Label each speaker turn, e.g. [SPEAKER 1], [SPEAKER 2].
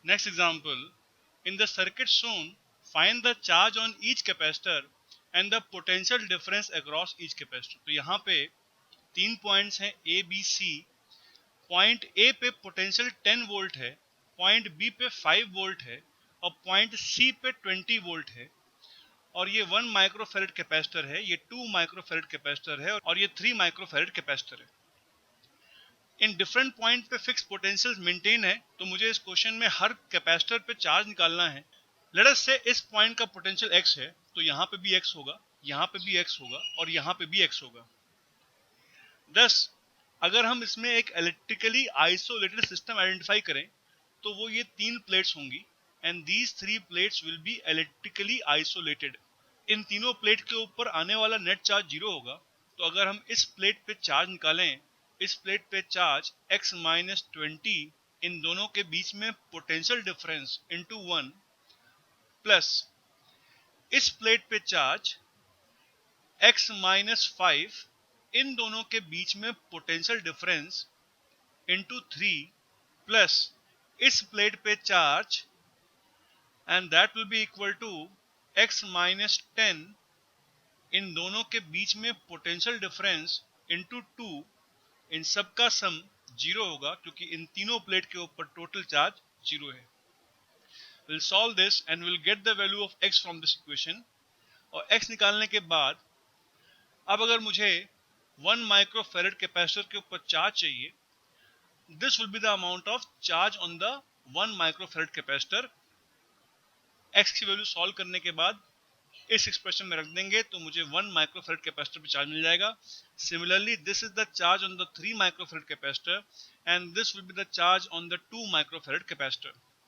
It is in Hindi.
[SPEAKER 1] Next example, in the circuit shown, find the charge on each capacitor and the potential difference across each capacitor. तो यहाँ पे 3 पॉइंट्स हैं A, B, C. Point A पे पोटेंशियल 10 वोल्ट है, पॉइंट B पे 5 वोल्ट है और पॉइंट C पे 20 वोल्ट है और ये 1 माइक्रोफैरड कैपेसिटर है, ये 2 माइक्रोफैरड कैपेसिटर है और ये 3 माइक्रोफैरड कैपेसिटर है. इन डिफरेंट पॉइंट पे फिक्स पोटेंशियल मेंटेन है, तो मुझे इस क्वेश्चन में हर कैपेसिटर पे चार्ज निकालना है. लेट अस से इस पॉइंट का पोटेंशियल x है, तो यहाँ पे भी x होगा, यहाँ पे भी x होगा और यहाँ पे भी x होगा. thus अगर हम इसमें एक इलेक्ट्रिकली आइसोलेटेड सिस्टम आइडेंटिफाई करें तो वो ये 3 प्लेट्स होंगी and these 3 plates will be electrically isolated. इन तीनों प्लेट के ऊपर आने वाला नेट चार्ज 0 होगा. तो अगर हम इस प्लेट पे चार्ज निकालें, इस प्लेट पे चार्ज x माइनस 20 इन दोनों के बीच में पोटेंशियल डिफरेंस इंटू 1 प्लस इस प्लेट पे चार्ज x माइनस 5 इन दोनों के बीच में पोटेंशियल डिफरेंस इंटू 3 प्लस इस प्लेट पे charge and that will be equal to x minus 10 इन दोनों के बीच में पोटेंशियल डिफरेंस इंटू 2. इन सब का सम 0 होगा क्योंकि इन तीनों प्लेट के ऊपर टोटल चार्ज 0 है. Will solve this and will get the value of x from this equation. और x निकालने के बाद अब अगर मुझे 1 माइक्रोफैरड कैपेसिटर के ऊपर चार्ज चाहिए, this will be the amount of charge on the 1 microfarad capacitor. x की वैल्यू सॉल्व करने के बाद इस एक्सप्रेशन में रख देंगे तो मुझे 1 माइक्रोफैरड कैपेसिटर पे चार्ज मिल जाएगा. Similarly this is the charge on the 3 microfarad capacitor and this will be the charge on the 2 microfarad capacitor.